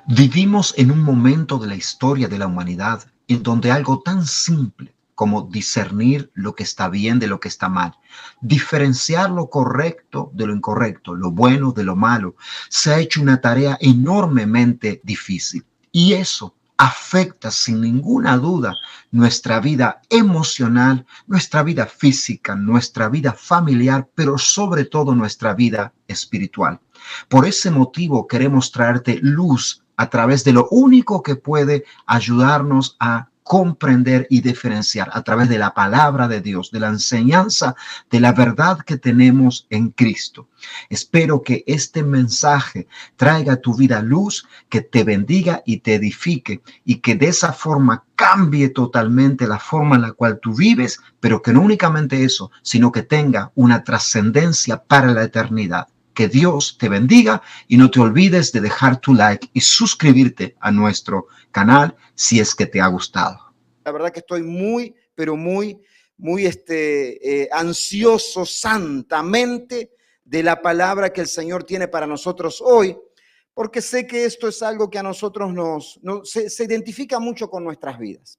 Vivimos en un momento de la historia de la humanidad en donde algo tan simple como discernir lo que está bien de lo que está mal, diferenciar lo correcto de lo incorrecto, lo bueno de lo malo, se ha hecho una tarea enormemente difícil. Y eso afecta sin ninguna duda nuestra vida emocional, nuestra vida física, nuestra vida familiar, pero sobre todo nuestra vida espiritual. Por ese motivo queremos traerte luz a través de lo único que puede ayudarnos a comprender y diferenciar a través de la palabra de Dios, de la enseñanza, de la verdad que tenemos en Cristo. Espero que este mensaje traiga a tu vida luz, que te bendiga y te edifique y que de esa forma cambie totalmente la forma en la cual tú vives, pero que no únicamente eso, sino que tenga una trascendencia para la eternidad. Que Dios te bendiga y no te olvides de dejar tu like y suscribirte a nuestro canal si es que te ha gustado. La verdad que estoy muy, pero muy ansioso santamente de la palabra que el Señor tiene para nosotros hoy, porque sé que esto es algo que a nosotros se identifica mucho con nuestras vidas.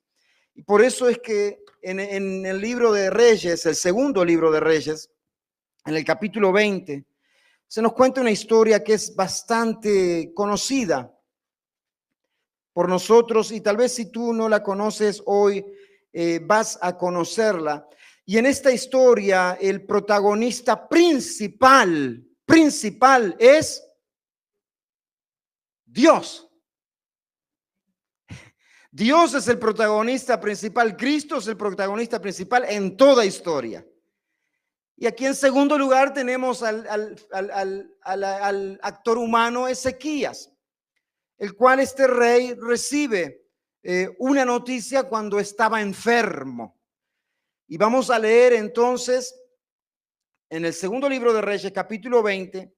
Y por eso es que en el libro de Reyes, el segundo libro de Reyes, en el capítulo 20, se nos cuenta una historia que es bastante conocida por nosotros y tal vez si tú no la conoces hoy, vas a conocerla. Y en esta historia el protagonista principal es Dios. Dios es el protagonista principal, Cristo es el protagonista principal en toda historia. Y aquí en segundo lugar tenemos al actor humano Ezequías, el cual este rey recibe una noticia cuando estaba enfermo. Y vamos a leer entonces en el segundo libro de Reyes, capítulo 20,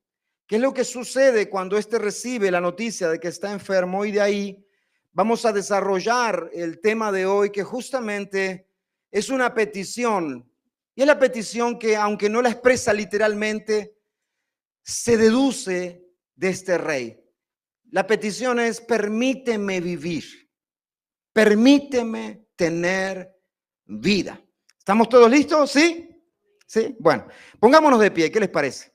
qué es lo que sucede cuando este recibe la noticia de que está enfermo, y de ahí vamos a desarrollar el tema de hoy, que justamente es una petición. Y es la petición que, aunque no la expresa literalmente, se deduce de este rey. La petición es: permíteme vivir, permíteme tener vida. ¿Estamos todos listos? ¿Sí? ¿Sí? Bueno, pongámonos de pie, ¿qué les parece?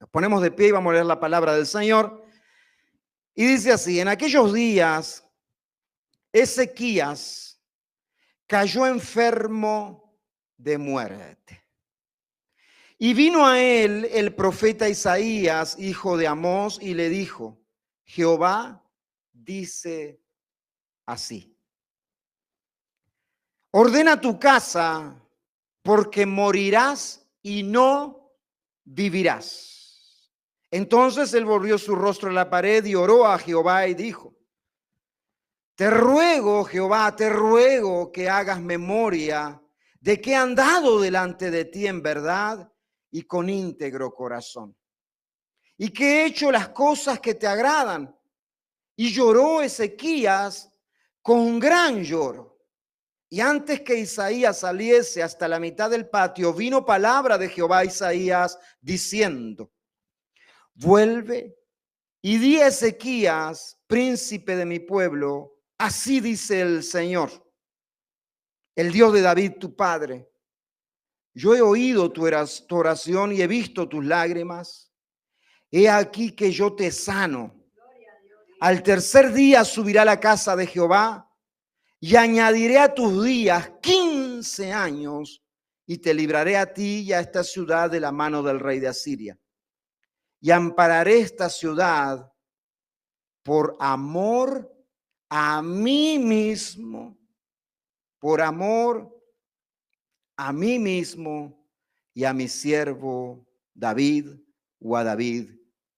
Nos ponemos de pie y vamos a leer la palabra del Señor. Y dice así: en aquellos días, Ezequías cayó enfermo de muerte. Y vino a él el profeta Isaías, hijo de Amós, y le dijo: Jehová dice así: ordena tu casa, porque morirás y no vivirás. Entonces él volvió su rostro a la pared y oró a Jehová y dijo: te ruego, Jehová, te ruego que hagas memoria de que he andado delante de ti en verdad y con íntegro corazón, y que he hecho las cosas que te agradan. Y lloró Ezequías con gran lloro. Y antes que Isaías saliese hasta la mitad del patio, vino palabra de Jehová a Isaías diciendo: vuelve y di a Ezequías, príncipe de mi pueblo, así dice el Señor, el Dios de David tu padre: yo he oído tu oración y he visto tus lágrimas. He aquí que yo te sano. Al tercer día subirá a la casa de Jehová y añadiré a tus días 15 años y te libraré a ti y a esta ciudad de la mano del rey de Asiria. Y ampararé esta ciudad por amor a mí mismo, por amor a mí mismo y a mi siervo David, o a David,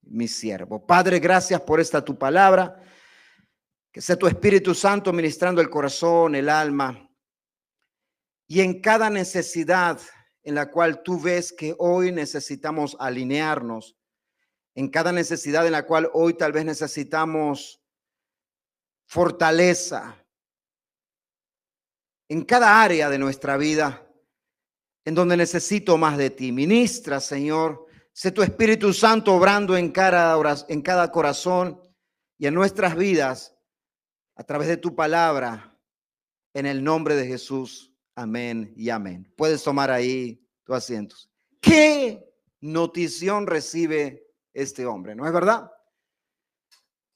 mi siervo. Padre, gracias por esta tu palabra. Que sea tu Espíritu Santo ministrando el corazón, el alma, y en cada necesidad en la cual tú ves que hoy necesitamos alinearnos, en cada necesidad en la cual hoy tal vez necesitamos fortaleza, en cada área de nuestra vida en donde necesito más de ti. Ministra, Señor, sé tu Espíritu Santo obrando en cada corazón, y en nuestras vidas a través de tu palabra, en el nombre de Jesús. Amén y amén. Puedes tomar ahí tu asiento. ¿Qué notición recibe este hombre? ¿No es verdad?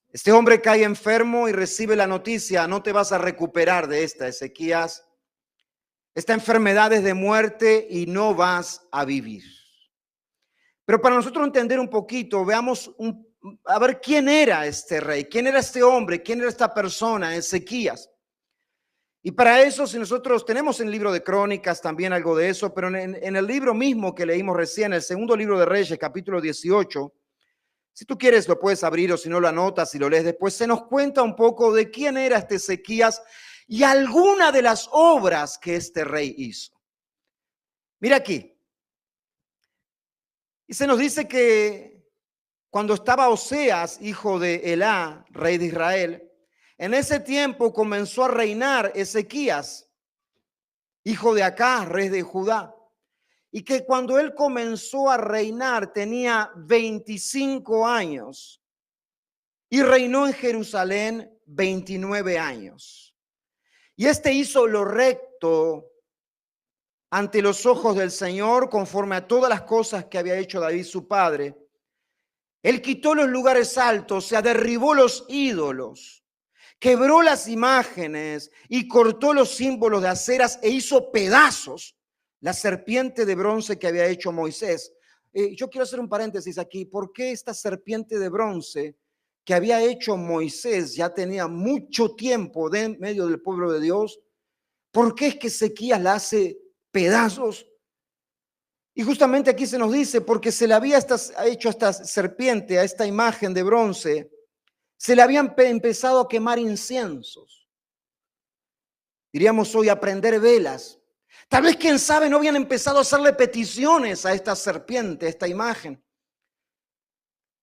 Este hombre cae enfermo y recibe la noticia: no te vas a recuperar de esta, Ezequías. Esta enfermedad es de muerte y no vas a vivir. Pero para nosotros entender un poquito, veamos a ver quién era este rey, quién era este hombre, quién era esta persona, Ezequías. Y para eso, si nosotros tenemos en el libro de Crónicas también algo de eso, pero en el libro mismo que leímos recién, el segundo libro de Reyes, capítulo 18, si tú quieres lo puedes abrir, o si no lo anotas y lo lees después, se nos cuenta un poco de quién era este Ezequías y alguna de las obras que este rey hizo. Mira aquí. Y se nos dice que cuando estaba Oseas, hijo de Elá, rey de Israel, en ese tiempo comenzó a reinar Ezequías, hijo de Acaz, rey de Judá. Y que cuando él comenzó a reinar tenía 25 años y reinó en Jerusalén 29 años. Y este hizo lo recto ante los ojos del Señor, conforme a todas las cosas que había hecho David su padre. Él quitó los lugares altos, se derribó los ídolos, quebró las imágenes y cortó los símbolos de aceras e hizo pedazos la serpiente de bronce que había hecho Moisés. Yo quiero hacer un paréntesis aquí. ¿Por qué esta serpiente de bronce que había hecho Moisés ya tenía mucho tiempo de en medio del pueblo de Dios? ¿Por qué es que Ezequías la hace pedazos? Y justamente aquí se nos dice, porque se le había hecho a esta serpiente, a esta imagen de bronce, se le habían empezado a quemar inciensos. Diríamos hoy, a prender velas. Tal vez, quién sabe, no habían empezado a hacerle peticiones a esta serpiente, a esta imagen.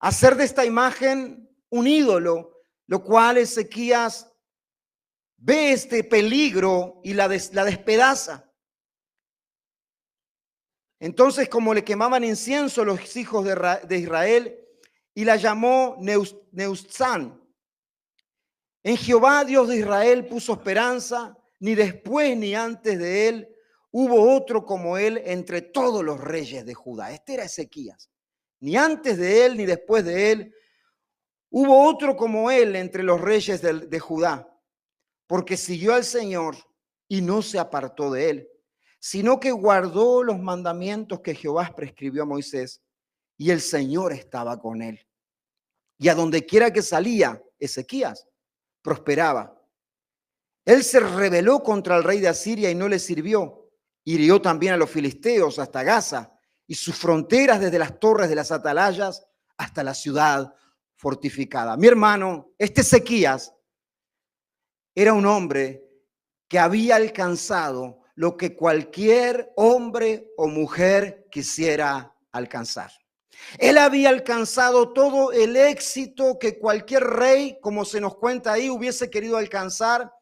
Hacer de esta imagen un ídolo, lo cual Ezequías ve este peligro y la despedaza. Entonces, como le quemaban incienso los hijos de Israel, y la llamó Neutzán. En Jehová, Dios de Israel, puso esperanza, ni después ni antes de él hubo otro como él entre todos los reyes de Judá. Este era Ezequías. Ni antes de él ni después de él hubo otro como él entre los reyes de Judá, porque siguió al Señor y no se apartó de él, sino que guardó los mandamientos que Jehová prescribió a Moisés, y el Señor estaba con él. Y a donde quiera que salía Ezequías, prosperaba. Él se rebeló contra el rey de Asiria y no le sirvió. Hirió también a los filisteos hasta Gaza y sus fronteras desde las torres de las atalayas hasta la ciudad fortificada. Mi hermano, este Ezequías era un hombre que había alcanzado lo que cualquier hombre o mujer quisiera alcanzar. Él había alcanzado todo el éxito que cualquier rey, como se nos cuenta ahí, hubiese querido alcanzar.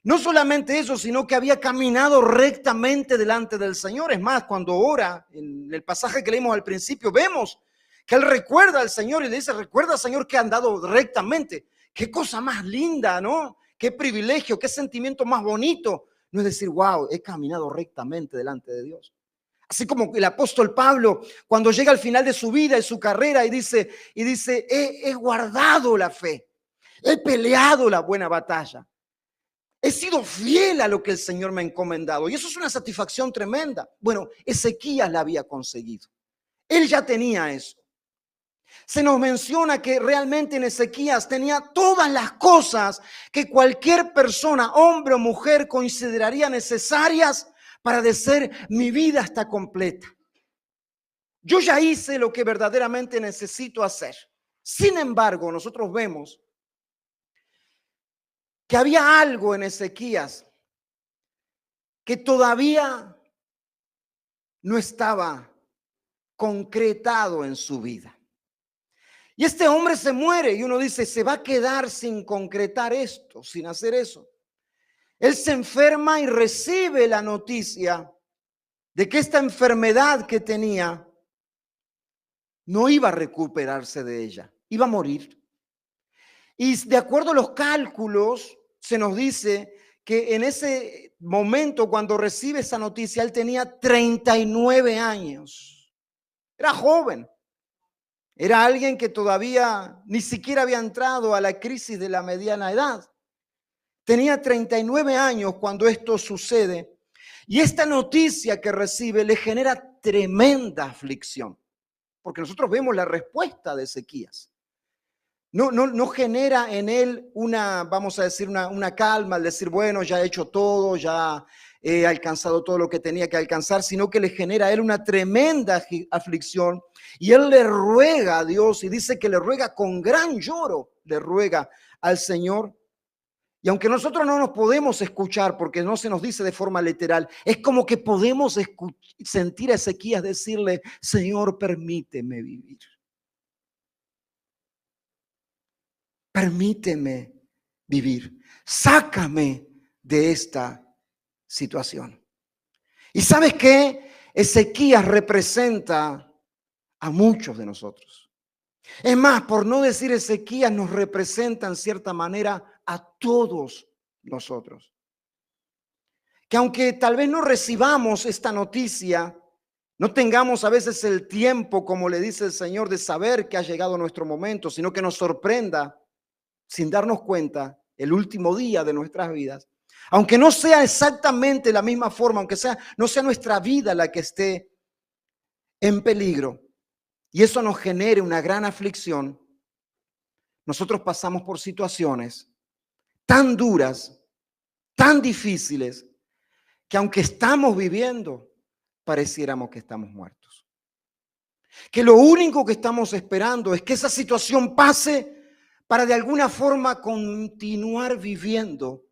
No solamente eso, sino que había caminado rectamente delante del Señor. Es más, cuando ora, en el pasaje que leímos al principio, vemos que él recuerda al Señor y le dice: recuerda, Señor, que ha andado rectamente. Qué cosa más linda, ¿no? Qué privilegio, qué sentimiento más bonito. No es decir, wow, he caminado rectamente delante de Dios. Así como el apóstol Pablo, cuando llega al final de su vida y su carrera y dice, he guardado la fe, he peleado la buena batalla, he sido fiel a lo que el Señor me ha encomendado. Y eso es una satisfacción tremenda. Bueno, Ezequías la había conseguido. Él ya tenía eso. Se nos menciona que realmente en Ezequías tenía todas las cosas que cualquier persona, hombre o mujer, consideraría necesarias para decir: mi vida está completa. Yo ya hice lo que verdaderamente necesito hacer. Sin embargo, nosotros vemos que había algo en Ezequías que todavía no estaba concretado en su vida. Y este hombre se muere y uno dice: se va a quedar sin concretar esto, sin hacer eso. Él se enferma y recibe la noticia de que esta enfermedad que tenía no iba a recuperarse de ella, iba a morir. Y de acuerdo a los cálculos, se nos dice que en ese momento, cuando recibe esa noticia, él tenía 39 años. Era joven. Era alguien que todavía ni siquiera había entrado a la crisis de la mediana edad. Tenía 39 años cuando esto sucede. Y esta noticia que recibe le genera tremenda aflicción. Porque nosotros vemos la respuesta de Ezequías. No genera en él una, vamos a decir, una calma al decir, bueno, ya he hecho todo, ya he alcanzado todo lo que tenía que alcanzar, sino que le genera a él una tremenda aflicción. Y él le ruega a Dios y dice que le ruega con gran lloro, le ruega al Señor. Y aunque nosotros no nos podemos escuchar porque no se nos dice de forma literal, es como que podemos sentir a Ezequías decirle, Señor, permíteme vivir. Permíteme vivir. Sácame de esta situación. ¿Y sabes qué? Ezequías representa a muchos de nosotros. Es más, por no decir Ezequías, nos representa en cierta manera a todos nosotros. Que aunque tal vez no recibamos esta noticia, no tengamos a veces el tiempo, como le dice el Señor, de saber que ha llegado nuestro momento, sino que nos sorprenda sin darnos cuenta el último día de nuestras vidas, aunque no sea exactamente la misma forma, aunque no sea nuestra vida la que esté en peligro, y eso nos genere una gran aflicción, nosotros pasamos por situaciones tan duras, tan difíciles, que aunque estamos viviendo, pareciéramos que estamos muertos. Que lo único que estamos esperando es que esa situación pase para de alguna forma continuar viviendo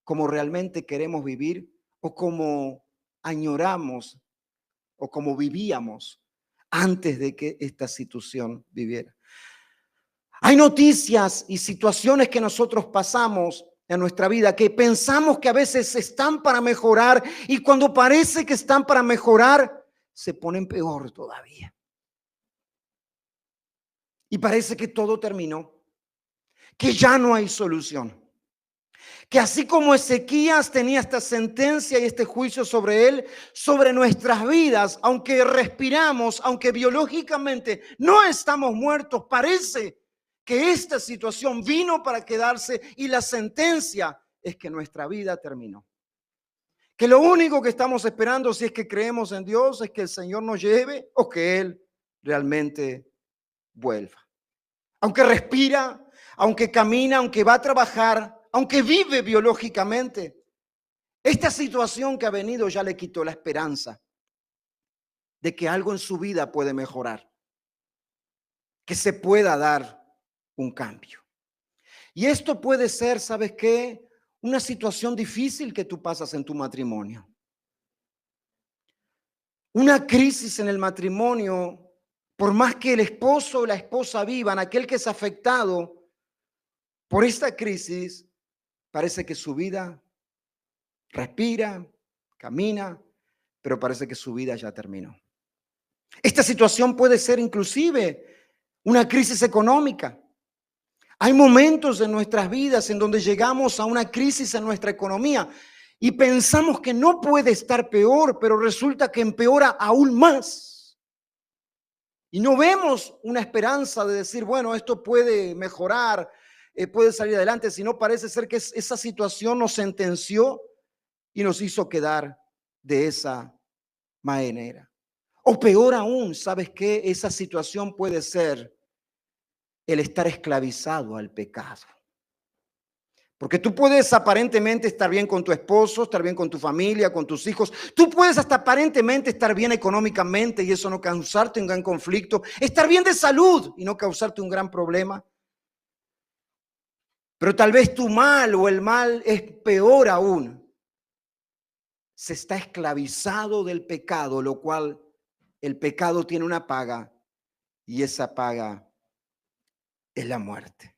como realmente queremos vivir o como añoramos o como vivíamos antes de que esta situación viviera. Hay noticias y situaciones que nosotros pasamos en nuestra vida que pensamos que a veces están para mejorar y cuando parece que están para mejorar, se ponen peor todavía. Y parece que todo terminó, que ya no hay solución. Que así como Ezequías tenía esta sentencia y este juicio sobre él, sobre nuestras vidas, aunque respiramos, aunque biológicamente no estamos muertos, parece que esta situación vino para quedarse y la sentencia es que nuestra vida terminó. Que lo único que estamos esperando, si es que creemos en Dios, es que el Señor nos lleve o que Él realmente vuelva. Aunque respira, aunque camina, aunque va a trabajar, aunque vive biológicamente, esta situación que ha venido ya le quitó la esperanza de que algo en su vida puede mejorar, que se pueda dar un cambio. Y esto puede ser, ¿sabes qué? Una situación difícil que tú pasas en tu matrimonio. Una crisis en el matrimonio, por más que el esposo o la esposa vivan, aquel que es afectado por esta crisis, parece que su vida respira, camina, pero parece que su vida ya terminó. Esta situación puede ser inclusive una crisis económica. Hay momentos en nuestras vidas en donde llegamos a una crisis en nuestra economía y pensamos que no puede estar peor, pero resulta que empeora aún más. Y no vemos una esperanza de decir, bueno, esto puede mejorar, puede salir adelante, sino parece ser que esa situación nos sentenció y nos hizo quedar de esa manera. O peor aún, ¿sabes qué? Esa situación puede ser el estar esclavizado al pecado. Porque tú puedes aparentemente estar bien con tu esposo, estar bien con tu familia, con tus hijos. Tú puedes hasta aparentemente estar bien económicamente y eso no causarte un gran conflicto. Estar bien de salud y no causarte un gran problema. Pero tal vez tu mal o el mal es peor aún. Se está esclavizado del pecado, lo cual el pecado tiene una paga y esa paga es la muerte.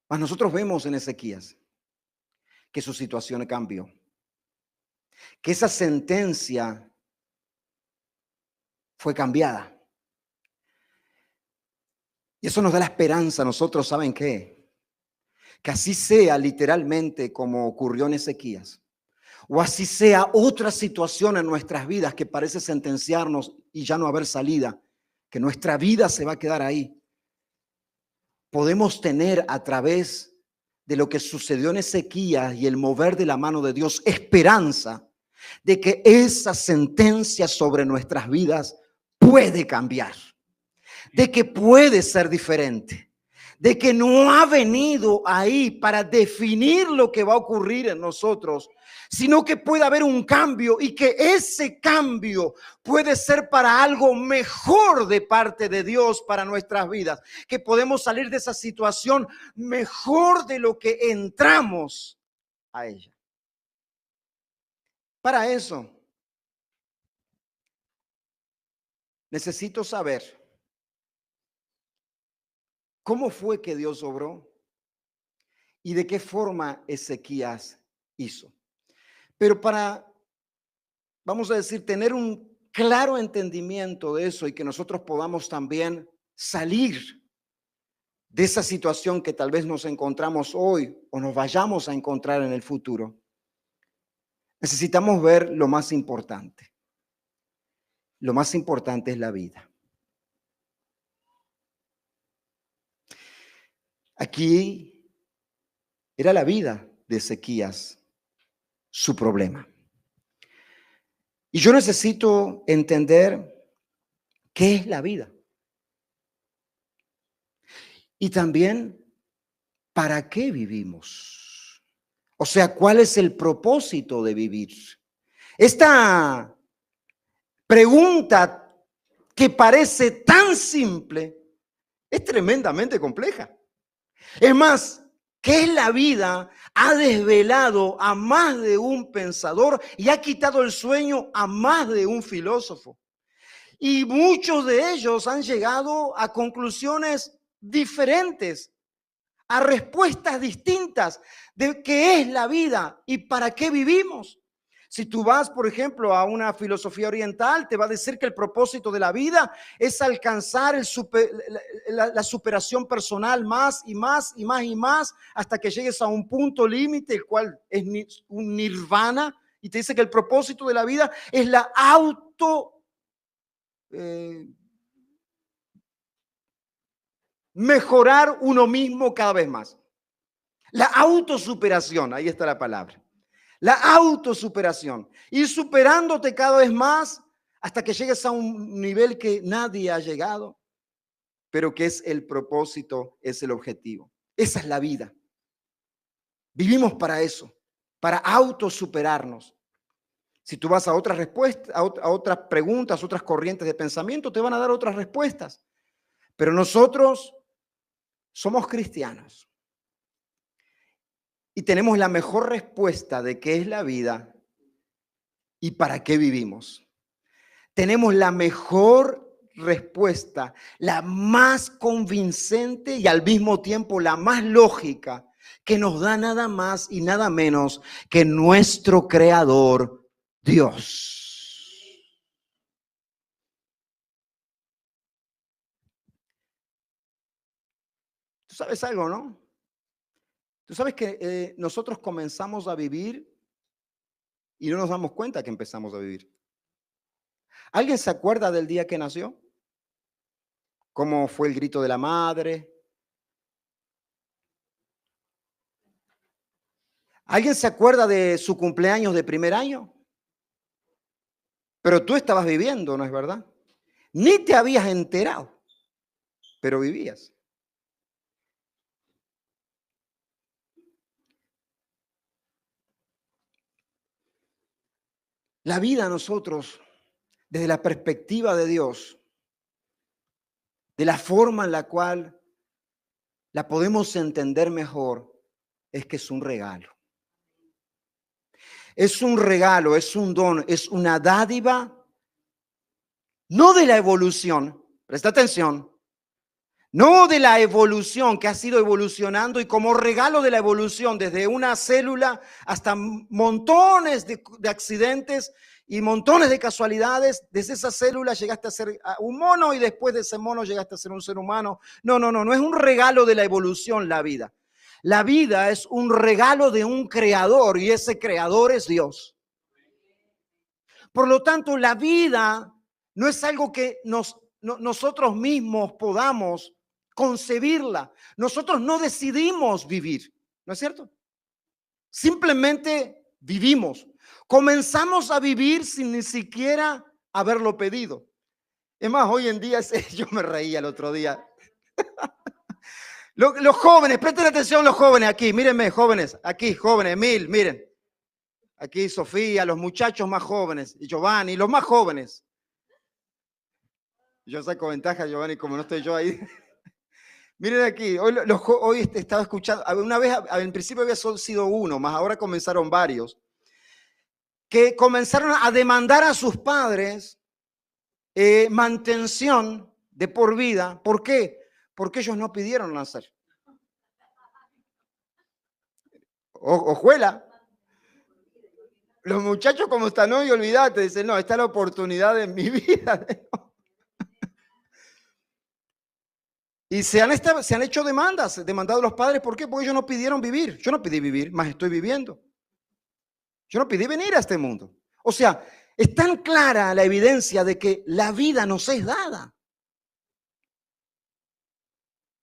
Mas nosotros vemos en Ezequías que su situación cambió, que esa sentencia fue cambiada. Y eso nos da la esperanza a nosotros, ¿saben qué? Que así sea literalmente como ocurrió en Ezequías. O así sea otra situación en nuestras vidas que parece sentenciarnos y ya no haber salida, que nuestra vida se va a quedar ahí. Podemos tener a través de lo que sucedió en Ezequías y el mover de la mano de Dios esperanza de que esa sentencia sobre nuestras vidas puede cambiar, de que puede ser diferente, de que no ha venido ahí para definir lo que va a ocurrir en nosotros, sino que puede haber un cambio y que ese cambio puede ser para algo mejor de parte de Dios para nuestras vidas, que podemos salir de esa situación mejor de lo que entramos a ella. Para eso, necesito saber cómo fue que Dios obró y de qué forma Ezequías hizo. Pero para, vamos a decir, tener un claro entendimiento de eso y que nosotros podamos también salir de esa situación que tal vez nos encontramos hoy o nos vayamos a encontrar en el futuro, necesitamos ver lo más importante. Lo más importante es la vida. Aquí era la vida de Ezequías su problema. Y yo necesito entender qué es la vida. Y también, ¿para qué vivimos? O sea, ¿cuál es el propósito de vivir? Esta pregunta que parece tan simple es tremendamente compleja. Es más, ¿qué es la vida? Ha desvelado a más de un pensador y ha quitado el sueño a más de un filósofo. Y muchos de ellos han llegado a conclusiones diferentes, a respuestas distintas de qué es la vida y para qué vivimos. Si tú vas, por ejemplo, a una filosofía oriental, te va a decir que el propósito de la vida es alcanzar la superación personal más y más y más y más hasta que llegues a un punto límite, el cual es un nirvana, y te dice que el propósito de la vida es la mejorar uno mismo cada vez más. La autosuperación, ahí está la palabra. La autosuperación. Ir superándote cada vez más hasta que llegues a un nivel que nadie ha llegado, pero que es el propósito, es el objetivo. Esa es la vida. Vivimos para eso, para autosuperarnos. Si tú vas a otras respuestas, a otras preguntas, otras corrientes de pensamiento, te van a dar otras respuestas. Pero nosotros somos cristianos. Y tenemos la mejor respuesta de qué es la vida y para qué vivimos. Tenemos la mejor respuesta, la más convincente y al mismo tiempo la más lógica, que nos da nada más y nada menos que nuestro Creador, Dios. ¿Tú sabes algo, no? Tú sabes que nosotros comenzamos a vivir y no nos damos cuenta que empezamos a vivir. ¿Alguien se acuerda del día que nació? ¿Cómo fue el grito de la madre? ¿Alguien se acuerda de su cumpleaños de primer año? Pero tú estabas viviendo, ¿no es verdad? Ni te habías enterado, pero vivías. La vida a nosotros, desde la perspectiva de Dios, de la forma en la cual la podemos entender mejor, es que es un regalo. Es un regalo, es un don, es una dádiva, no de la evolución, presta atención, No de la evolución que ha sido evolucionando y como regalo de la evolución, desde una célula hasta montones de accidentes y montones de casualidades, desde esa célula llegaste a ser un mono y después de ese mono llegaste a ser un ser humano. No, no, no, no es un regalo de la evolución la vida. La vida es un regalo de un creador y ese creador es Dios. Por lo tanto, la vida no es algo que nosotros mismos podamos concebirla. Nosotros no decidimos vivir, ¿no es cierto? Simplemente vivimos. Comenzamos a vivir sin ni siquiera haberlo pedido. Es más, hoy en día, yo me reía el otro día. Los jóvenes, presten atención los jóvenes aquí, mírenme, jóvenes, aquí, jóvenes, Emil, miren. Aquí Sofía, los muchachos más jóvenes, y Giovanni, los más jóvenes. Yo saco ventaja, Giovanni, como no estoy yo ahí. Miren aquí, hoy estaba escuchando, una vez, en principio había sido uno, más ahora comenzaron varios, que comenzaron a demandar a sus padres mantención de por vida. ¿Por qué? Porque ellos no pidieron nacer. Ojuela. Los muchachos como están hoy, olvídate, dicen, no, esta es la oportunidad de mi vida. Y se han hecho demandado los padres. ¿Por qué? Porque ellos no pidieron vivir. Yo no pedí vivir, más estoy viviendo. Yo no pedí venir a este mundo. O sea, es tan clara la evidencia de que la vida nos es dada.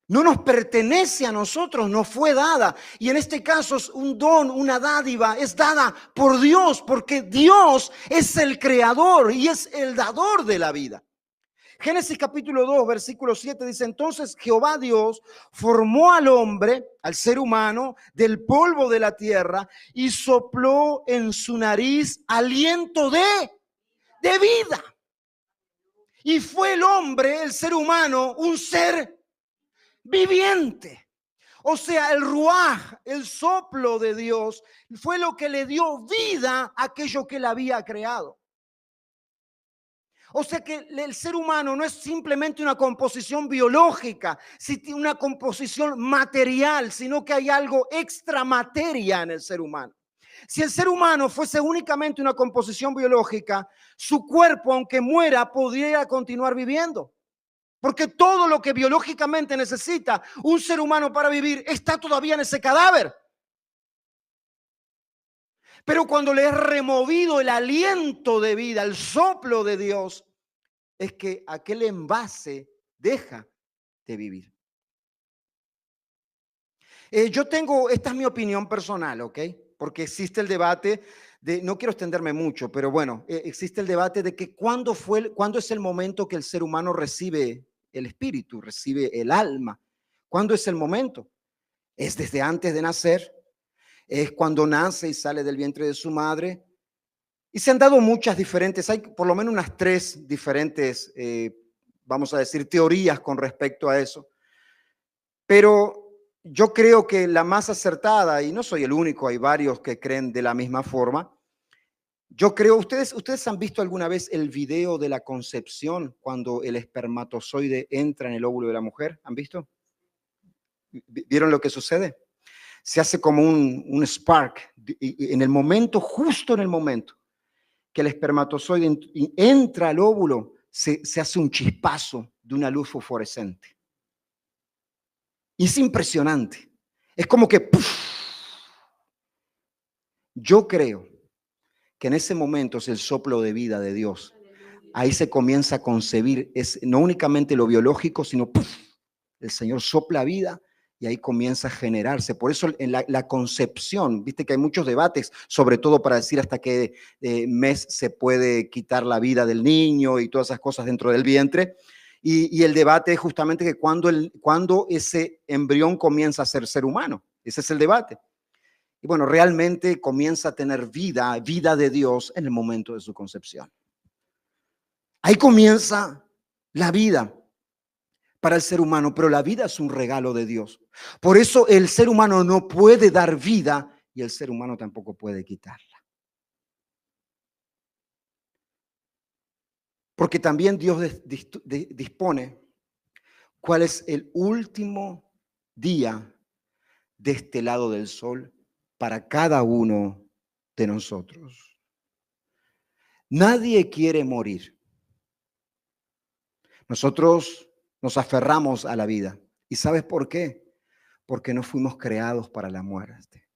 No nos pertenece a nosotros, nos fue dada. Y en este caso es un don, una dádiva, es dada por Dios, porque Dios es el creador y es el dador de la vida. Génesis capítulo 2, versículo 7 dice, entonces Jehová Dios formó al hombre, al ser humano, del polvo de la tierra y sopló en su nariz aliento de vida. Y fue el hombre, el ser humano, un ser viviente. O sea, el ruaj, el soplo de Dios, fue lo que le dio vida a aquello que él había creado. O sea que el ser humano no es simplemente una composición biológica, una composición material, sino que hay algo extramateria en el ser humano. Si el ser humano fuese únicamente una composición biológica, su cuerpo, aunque muera, podría continuar viviendo. Porque todo lo que biológicamente necesita un ser humano para vivir está todavía en ese cadáver. Pero cuando le es removido el aliento de vida, el soplo de Dios, es que aquel envase deja de vivir. Esta es mi opinión personal, ¿ok? Porque existe el debate no quiero extenderme mucho, pero bueno, existe el debate de que cuándo es el momento que el ser humano recibe el espíritu, recibe el alma. ¿Cuándo es el momento? ¿Es desde antes de nacer? ¿Es cuando nace y sale del vientre de su madre? Y se han dado muchas diferentes, hay por lo menos unas 3 diferentes, vamos a decir, teorías con respecto a eso. Pero yo creo que la más acertada, y no soy el único, hay varios que creen de la misma forma. Yo creo, ustedes han visto alguna vez el video de la concepción cuando el espermatozoide entra en el óvulo de la mujer. ¿Han visto? ¿Vieron lo que sucede? Se hace como un spark y en el momento, justo en el momento que el espermatozoide entra al óvulo, se hace un chispazo de una luz fosforescente. Y es impresionante. Es como que ¡puf! Yo creo que en ese momento es el soplo de vida de Dios. Ahí se comienza a concebir, no únicamente lo biológico, sino ¡puf! El Señor sopla vida y ahí comienza a generarse. Por eso en la concepción, viste que hay muchos debates, sobre todo para decir hasta qué mes se puede quitar la vida del niño y todas esas cosas dentro del vientre. Y el debate es justamente que cuando ese embrión comienza a ser humano. Ese es el debate. Y bueno, realmente comienza a tener vida de Dios en el momento de su concepción. Ahí comienza la vida para el ser humano, pero la vida es un regalo de Dios. Por eso el ser humano no puede dar vida y el ser humano tampoco puede quitarla. Porque también Dios dispone, cuál es el último día de este lado del sol para cada uno de nosotros. Nadie quiere morir. Nosotros nos aferramos a la vida. ¿Y sabes por qué? Porque no fuimos creados para la muerte.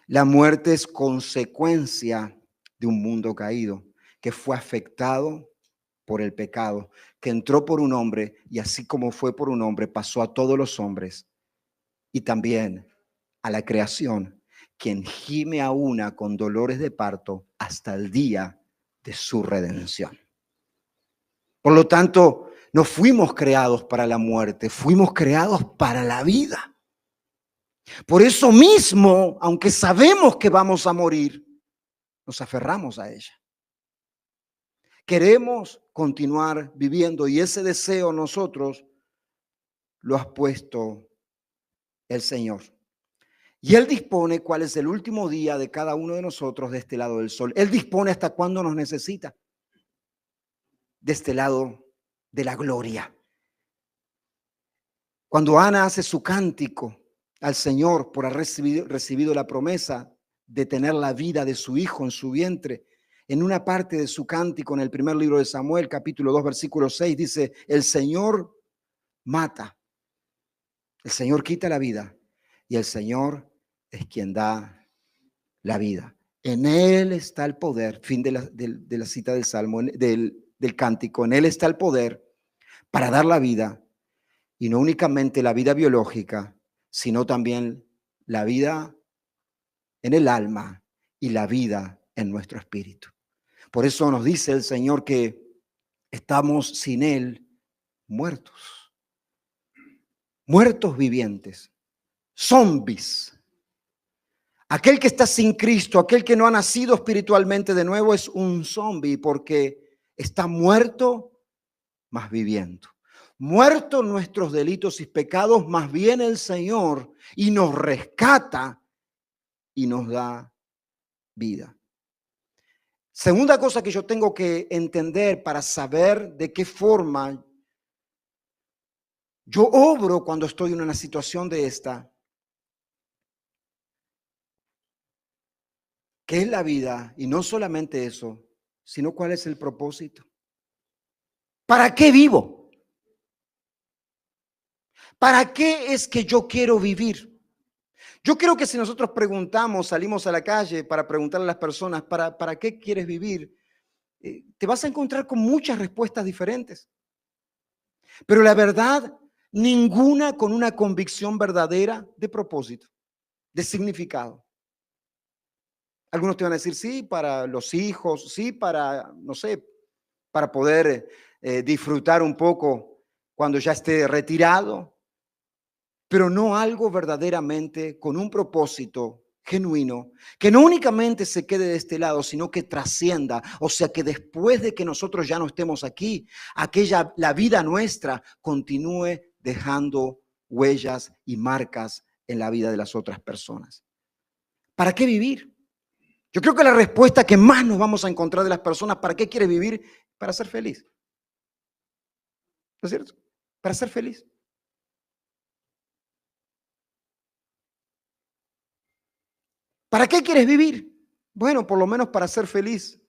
La muerte es consecuencia de un mundo caído que fue afectado por el pecado, que entró por un hombre y así como fue por un hombre, pasó a todos los hombres y también a la creación, quien gime a una con dolores de parto hasta el día de su redención. Por lo tanto, no fuimos creados para la muerte, fuimos creados para la vida. Por eso mismo, aunque sabemos que vamos a morir, nos aferramos a ella. Queremos continuar viviendo y ese deseo nosotros lo ha puesto el Señor. Y Él dispone cuál es el último día de cada uno de nosotros de este lado del sol. Él dispone hasta cuándo nos necesita de este lado de la gloria. Cuando Ana hace su cántico al Señor por haber recibido la promesa de tener la vida de su hijo en su vientre, en una parte de su cántico en el primer libro de Samuel, capítulo 2, versículo 6, dice, el Señor mata, el Señor quita la vida y el Señor es quien da la vida. En Él está el poder, fin de la cita del Salmo, del cántico, en Él está el poder para dar la vida y no únicamente la vida biológica, sino también la vida en el alma y la vida en nuestro espíritu. Por eso nos dice el Señor que estamos sin Él muertos, muertos vivientes, zombies. Aquel que está sin Cristo, aquel que no ha nacido espiritualmente de nuevo es un zombie porque está muerto, mas viviendo. Muertos nuestros delitos y pecados, más bien el Señor y nos rescata y nos da vida. Segunda cosa que yo tengo que entender para saber de qué forma yo obro cuando estoy en una situación de esta, ¿qué es la vida? Y no solamente eso, sino cuál es el propósito. ¿Para qué vivo? ¿Para qué es que yo quiero vivir? Yo creo que si nosotros preguntamos, salimos a la calle para preguntarle a las personas, ¿para qué quieres vivir? Te vas a encontrar con muchas respuestas diferentes. Pero la verdad, ninguna con una convicción verdadera de propósito, de significado. Algunos te van a decir, sí, para los hijos, sí, para, no sé, para poder disfrutar un poco cuando ya esté retirado, pero no algo verdaderamente con un propósito genuino, que no únicamente se quede de este lado, sino que trascienda, o sea, que después de que nosotros ya no estemos aquí, la vida nuestra continúe dejando huellas y marcas en la vida de las otras personas. ¿Para qué vivir? Yo creo que la respuesta que más nos vamos a encontrar de las personas, ¿para qué quieres vivir? Para ser feliz. ¿No es cierto? Para ser feliz. ¿Para qué quieres vivir? Bueno, por lo menos para ser feliz.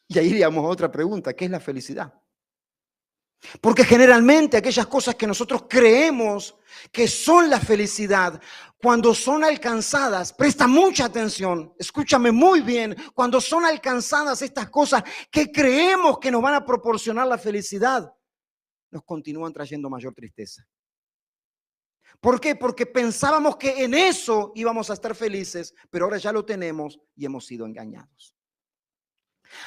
Y ahí iríamos a otra pregunta, ¿qué es la felicidad? Porque generalmente aquellas cosas que nosotros creemos que son la felicidad, cuando son alcanzadas, presta mucha atención, escúchame muy bien, cuando son alcanzadas estas cosas que creemos que nos van a proporcionar la felicidad, nos continúan trayendo mayor tristeza. ¿Por qué? Porque pensábamos que en eso íbamos a estar felices, pero ahora ya lo tenemos y hemos sido engañados.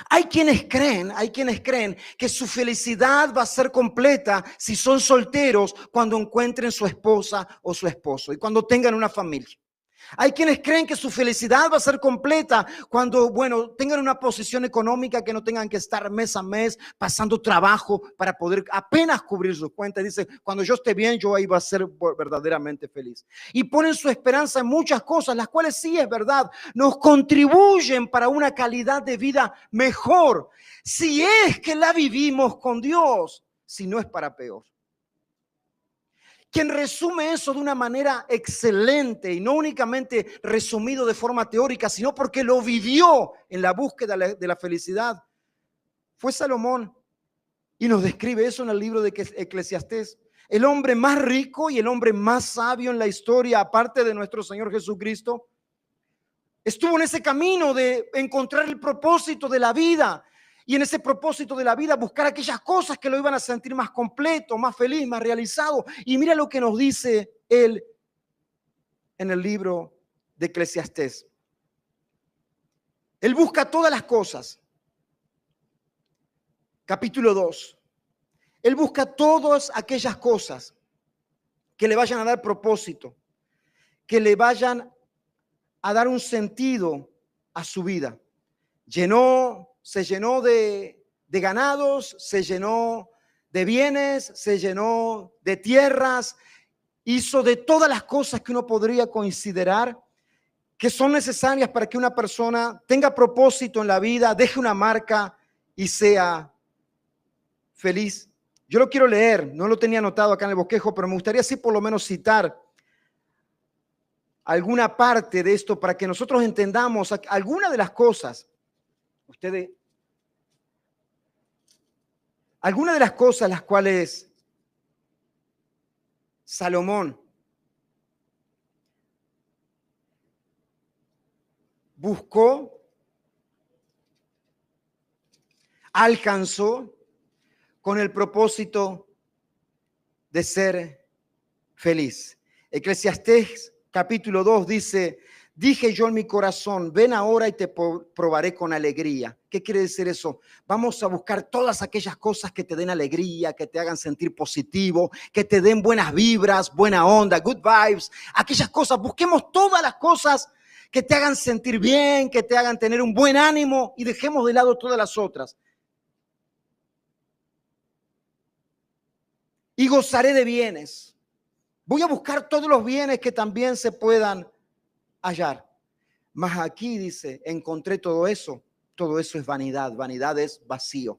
Hay quienes creen que su felicidad va a ser completa si son solteros cuando encuentren su esposa o su esposo y cuando tengan una familia. Hay quienes creen que su felicidad va a ser completa cuando, tengan una posición económica que no tengan que estar mes a mes pasando trabajo para poder apenas cubrir sus cuentas. Dice, cuando yo esté bien, yo ahí voy a ser verdaderamente feliz. Y ponen su esperanza en muchas cosas, las cuales sí es verdad, nos contribuyen para una calidad de vida mejor, si es que la vivimos con Dios. si no es para peor. Quien resume eso de una manera excelente y no únicamente resumido de forma teórica, sino porque lo vivió en la búsqueda de la felicidad, fue Salomón. Y nos describe eso en el libro de Eclesiastés. El hombre más rico y el hombre más sabio en la historia, aparte de nuestro Señor Jesucristo, estuvo en ese camino de encontrar el propósito de la vida. Y en ese propósito de la vida buscar aquellas cosas que lo iban a sentir más completo, más feliz, más realizado. Y mira lo que nos dice él en el libro de Eclesiastés. Él busca todas las cosas. Capítulo 2. Él busca todas aquellas cosas que le vayan a dar propósito, que le vayan a dar un sentido a su vida. Se llenó de ganados, se llenó de bienes, se llenó de tierras, hizo de todas las cosas que uno podría considerar que son necesarias para que una persona tenga propósito en la vida, deje una marca y sea feliz. Yo lo quiero leer, no lo tenía anotado acá en el bosquejo, pero me gustaría sí por lo menos citar alguna parte de esto para que nosotros entendamos alguna de las cosas. Algunas de las cosas las cuales Salomón buscó, alcanzó con el propósito de ser feliz. Eclesiastés capítulo 2 dice: dije yo en mi corazón, ven ahora y te probaré con alegría. ¿Qué quiere decir eso? Vamos a buscar todas aquellas cosas que te den alegría, que te hagan sentir positivo, que te den buenas vibras, buena onda, good vibes. Aquellas cosas, busquemos todas las cosas que te hagan sentir bien, que te hagan tener un buen ánimo y dejemos de lado todas las otras. Y gozaré de bienes. Voy a buscar todos los bienes que también se puedan hallar. Mas aquí dice, encontré todo eso es vanidad, vanidad es vacío.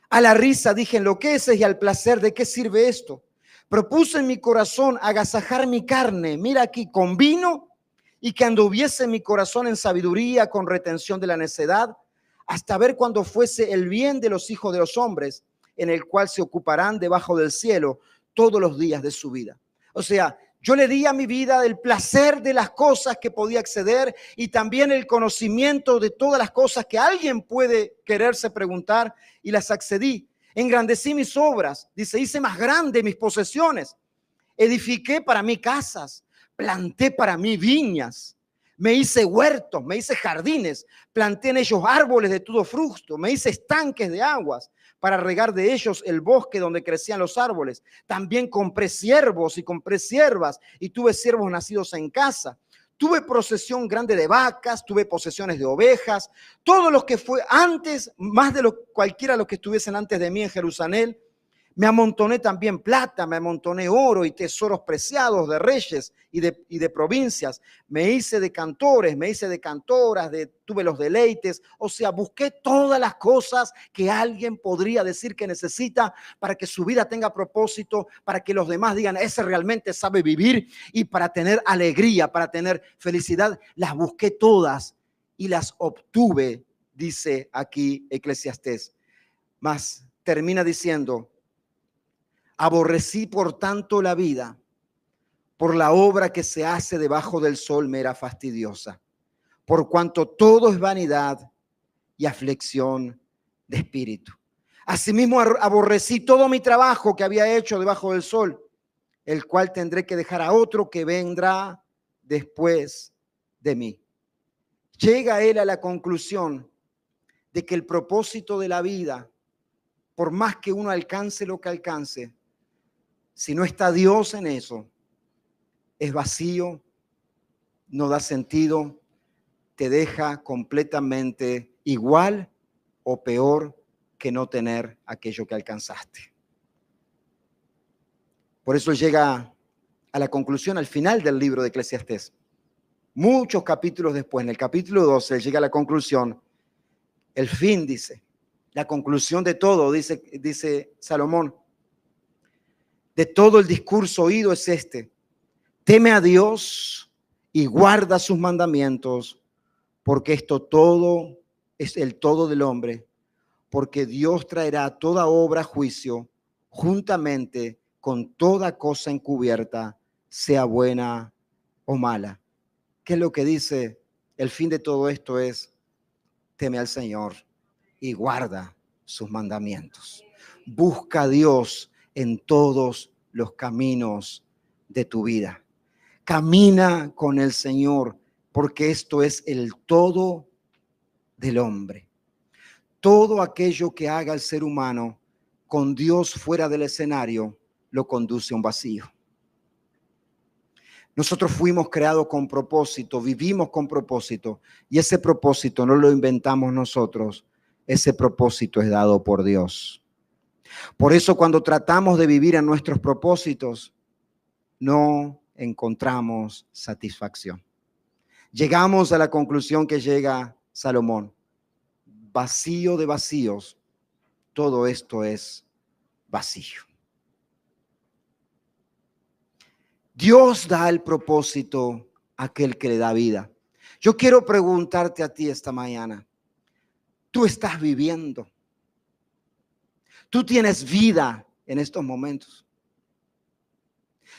A la risa dije, enloqueces, y al placer, ¿de qué sirve esto? Propuse en mi corazón agasajar mi carne, mira aquí, con vino, y que anduviese mi corazón en sabiduría, con retención de la necedad, hasta ver cuando fuese el bien de los hijos de los hombres, en el cual se ocuparán debajo del cielo todos los días de su vida. O sea, yo le di a mi vida el placer de las cosas que podía acceder y también el conocimiento de todas las cosas que alguien puede quererse preguntar, y las accedí. Engrandecí mis obras, dice, hice más grande mis posesiones. Edifiqué para mí casas, planté para mí viñas, me hice huertos, me hice jardines, planté en ellos árboles de todo fruto, me hice estanques de aguas para regar de ellos el bosque donde crecían los árboles. También compré siervos y compré siervas y tuve siervos nacidos en casa. Tuve posesión grande de vacas, tuve posesiones de ovejas, todo lo que fue antes, más de cualquiera de los que estuviesen antes de mí en Jerusalén. Me amontoné también plata, me amontoné oro y tesoros preciados de reyes y de provincias. Me hice de cantores, me hice de cantoras, tuve los deleites. O sea, busqué todas las cosas que alguien podría decir que necesita para que su vida tenga propósito, para que los demás digan, ese realmente sabe vivir, y para tener alegría, para tener felicidad. Las busqué todas y las obtuve, dice aquí Eclesiastés. Mas termina diciendo, aborrecí por tanto la vida, por la obra que se hace debajo del sol me era fastidiosa, por cuanto todo es vanidad y aflicción de espíritu. Asimismo aborrecí todo mi trabajo que había hecho debajo del sol, el cual tendré que dejar a otro que vendrá después de mí. Llega él a la conclusión de que el propósito de la vida, por más que uno alcance lo que alcance, si no está Dios en eso, es vacío, no da sentido, te deja completamente igual o peor que no tener aquello que alcanzaste. Por eso llega a la conclusión al final del libro de Eclesiastés. Muchos capítulos después, en el capítulo 12, él llega a la conclusión. El fin, dice, La conclusión de todo, dice Salomón, de todo el discurso oído es este: teme a Dios y guarda sus mandamientos, porque esto todo es el todo del hombre, porque Dios traerá toda obra a juicio juntamente con toda cosa encubierta, sea buena o mala. ¿Qué es lo que dice? El fin de todo esto es: teme al Señor y guarda sus mandamientos. Busca a Dios en todos los caminos de tu vida. Camina con el Señor, porque esto es el todo del hombre. Todo aquello que haga el ser humano con Dios fuera del escenario lo conduce a un vacío. Nosotros fuimos creados con propósito, vivimos con propósito, y ese propósito no lo inventamos nosotros, ese propósito es dado por Dios. Por eso cuando tratamos de vivir en nuestros propósitos, no encontramos satisfacción. Llegamos a la conclusión que llega Salomón: vacío de vacíos, todo esto es vacío. Dios da el propósito a aquel que le da vida. Yo quiero preguntarte a ti esta mañana: ¿tú estás viviendo? ¿Tú tienes vida en estos momentos?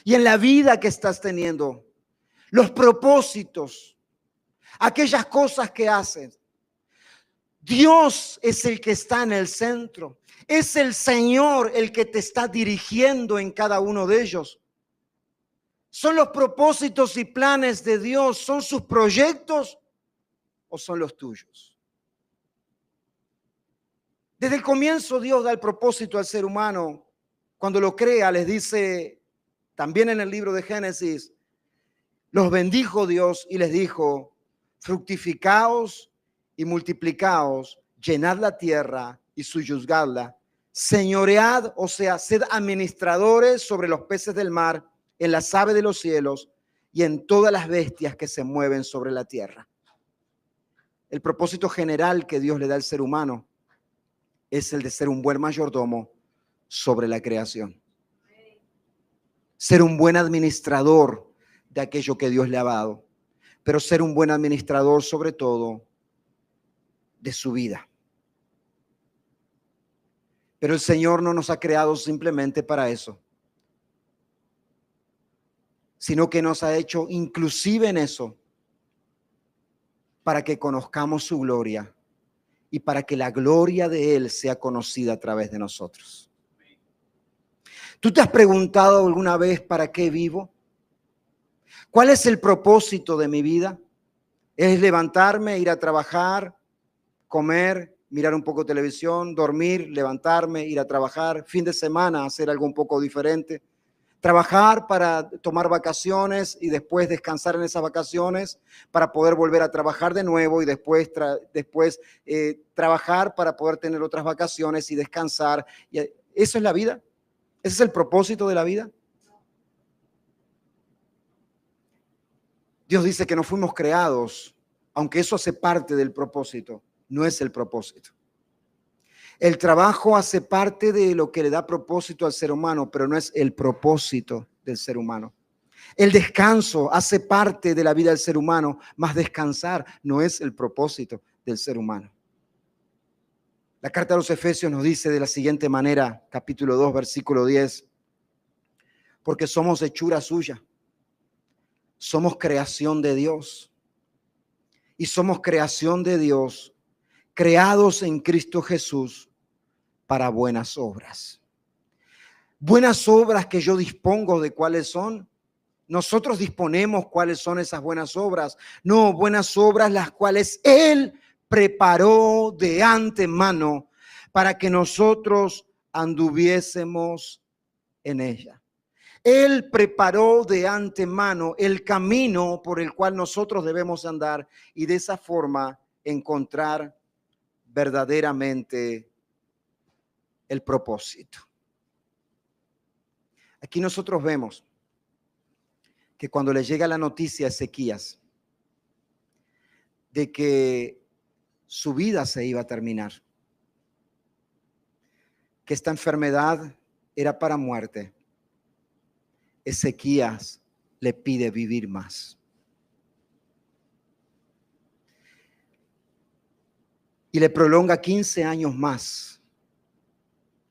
Y en la vida que estás teniendo, los propósitos, aquellas cosas que haces, Dios es el que está en el centro. Es el Señor el que te está dirigiendo en cada uno de ellos. ¿Son los propósitos y planes de Dios, son sus proyectos o son los tuyos? Desde el comienzo Dios da el propósito al ser humano. Cuando lo crea, les dice, también en el libro de Génesis, los bendijo Dios y les dijo: fructificaos y multiplicaos, llenad la tierra y sojuzgadla, señoread, o sea, sed administradores sobre los peces del mar, en las aves de los cielos y en todas las bestias que se mueven sobre la tierra. El propósito general que Dios le da al ser humano es el de ser un buen mayordomo sobre la creación. Ser un buen administrador de aquello que Dios le ha dado, pero ser un buen administrador sobre todo de su vida. Pero el Señor no nos ha creado simplemente para eso, sino que nos ha hecho inclusive en eso para que conozcamos su gloria y para que la gloria de Él sea conocida a través de nosotros. ¿Tú te has preguntado alguna vez para qué vivo? ¿Cuál es el propósito de mi vida? ¿Es levantarme, ir a trabajar, comer, mirar un poco de televisión, dormir, levantarme, ir a trabajar, fin de semana hacer algo un poco diferente? Trabajar para tomar vacaciones y después descansar en esas vacaciones para poder volver a trabajar de nuevo y después trabajar para poder tener otras vacaciones y descansar. ¿Eso es la vida? ¿Ese es el propósito de la vida? Dios dice que no fuimos creados, aunque eso hace parte del propósito, no es el propósito. El trabajo hace parte de lo que le da propósito al ser humano, pero no es el propósito del ser humano. El descanso hace parte de la vida del ser humano, mas descansar no es el propósito del ser humano. La carta a los Efesios nos dice de la siguiente manera, capítulo 2, versículo 10, porque somos hechura suya, somos creación de Dios y somos creación de Dios, creados en Cristo Jesús para buenas obras. Buenas obras que yo dispongo de cuáles son. Nosotros disponemos cuáles son esas buenas obras. No, buenas obras las cuales Él preparó de antemano para que nosotros anduviésemos en ella. Él preparó de antemano el camino por el cual nosotros debemos andar y de esa forma encontrar verdaderamente el propósito. Aquí nosotros vemos que cuando le llega la noticia a Ezequías de que su vida se iba a terminar, que esta enfermedad era para muerte, Ezequías le pide vivir más. Y le prolonga 15 años más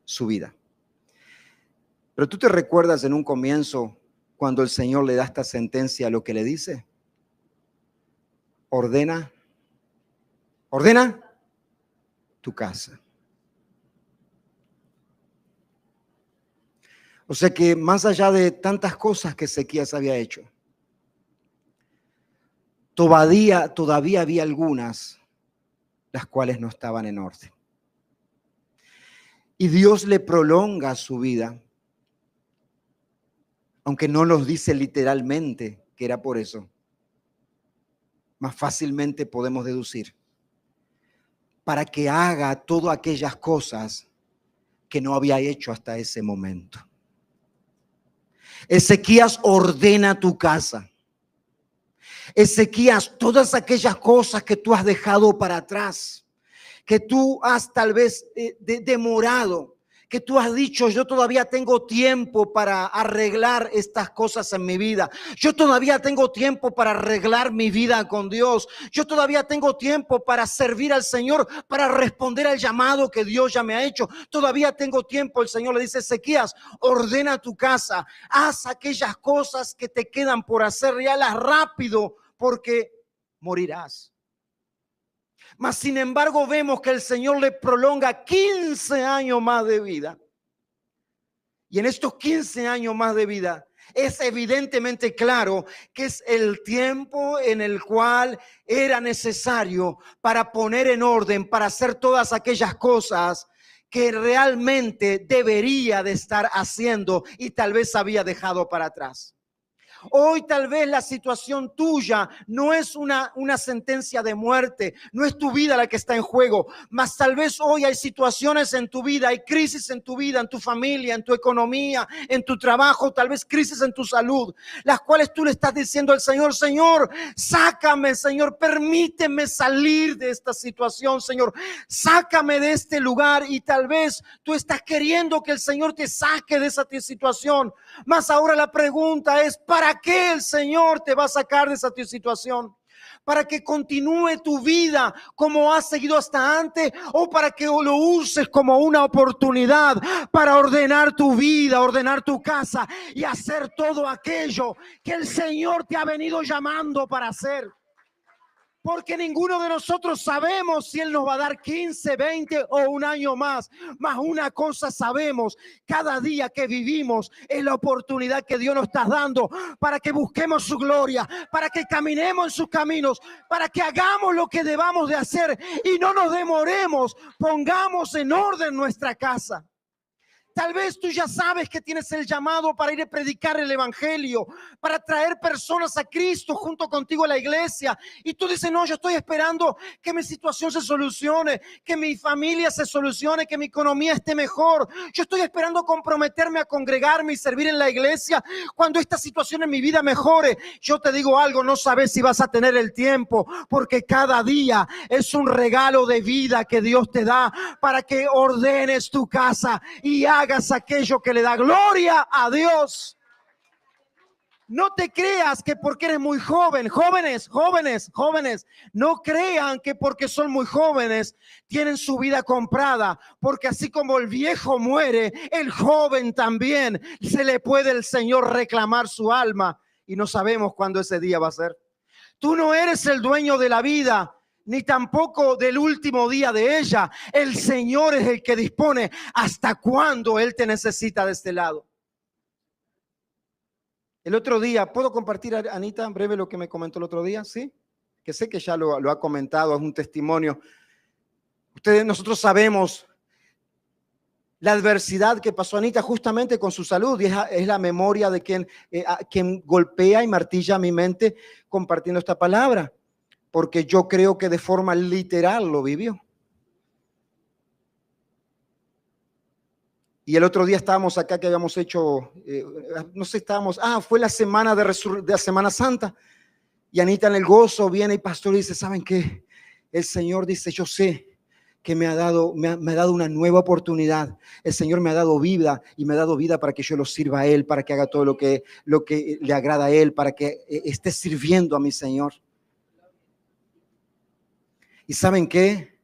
su vida. Pero tú te recuerdas en un comienzo cuando el Señor le da esta sentencia, lo que le dice: ordena tu casa. O sea que más allá de tantas cosas que Ezequías había hecho, todavía había algunas las cuales no estaban en orden. Y Dios le prolonga su vida, aunque no nos dice literalmente que era por eso. Más fácilmente podemos deducir, para que haga todas aquellas cosas que no había hecho hasta ese momento. Ezequías, ordena tu casa. Ezequías, todas aquellas cosas que tú has dejado para atrás, que tú has tal vez demorado, que tú has dicho: yo todavía tengo tiempo para arreglar estas cosas en mi vida. Yo todavía tengo tiempo para arreglar mi vida con Dios. Yo todavía tengo tiempo para servir al Señor, para responder al llamado que Dios ya me ha hecho. Todavía tengo tiempo. El Señor le dice: Ezequías, ordena tu casa. Haz aquellas cosas que te quedan por hacer, y hazlas rápido, porque morirás. Mas sin embargo vemos que el Señor le prolonga 15 años más de vida. Y en estos 15 años más de vida es evidentemente claro que es el tiempo en el cual era necesario para poner en orden, para hacer todas aquellas cosas que realmente debería de estar haciendo y tal vez había dejado para atrás. Hoy tal vez la situación tuya no es una sentencia de muerte, no es tu vida la que está en juego, mas tal vez hoy hay situaciones en tu vida, hay crisis en tu vida, en tu familia, en tu economía, en tu trabajo, tal vez crisis en tu salud, las cuales tú le estás diciendo al Señor: Señor, sácame, Señor, permíteme salir de esta situación, Señor, sácame de este lugar. Y tal vez tú estás queriendo que el Señor te saque de esa situación, mas ahora la pregunta es: ¿para qué el Señor te va a sacar de esa situación? ¿Para que continúe tu vida como has seguido hasta antes, o para que lo uses como una oportunidad para ordenar tu vida, ordenar tu casa y hacer todo aquello que el Señor te ha venido llamando para hacer? Porque ninguno de nosotros sabemos si Él nos va a dar 15, 20 o un año más. Más una cosa sabemos: cada día que vivimos es la oportunidad que Dios nos está dando para que busquemos su gloria, para que caminemos en sus caminos, para que hagamos lo que debamos de hacer y no nos demoremos. Pongamos en orden nuestra casa. Tal vez tú ya sabes que tienes el llamado para ir a predicar el evangelio, para traer personas a Cristo junto contigo a la iglesia. Y tú dices: no, yo estoy esperando que mi situación se solucione, que mi familia se solucione, que mi economía esté mejor. Yo estoy esperando comprometerme a congregarme y servir en la iglesia cuando esta situación en mi vida mejore. Yo te digo algo: no sabes si vas a tener el tiempo, porque cada día es un regalo de vida que Dios te da para que ordenes tu casa y hagas aquello que le da gloria a Dios. No te creas que porque eres muy joven, jóvenes, no crean que porque son muy jóvenes tienen su vida comprada, porque así como el viejo muere, el joven también se le puede el Señor reclamar su alma, y no sabemos cuándo ese día va a ser. Tú no eres el dueño de la vida, ni tampoco del último día de ella. El Señor es el que dispone hasta cuándo Él te necesita de este lado. El otro día, ¿puedo compartir, Anita, en breve lo que me comentó el otro día? Sí, que sé que ya lo ha comentado, es un testimonio. Nosotros sabemos la adversidad que pasó Anita justamente con su salud, y es la memoria de quien golpea y martilla mi mente compartiendo esta palabra, porque yo creo que de forma literal lo vivió. Y el otro día estábamos acá, que habíamos hecho, fue la semana de Semana Santa, y Anita en el gozo viene y pastor dice: ¿saben qué? El Señor dice: yo sé que me ha dado una nueva oportunidad. El Señor me ha dado vida y me ha dado vida para que yo lo sirva a Él, para que haga todo lo que le agrada a Él, para que esté sirviendo a mi Señor. ¿Y saben qué?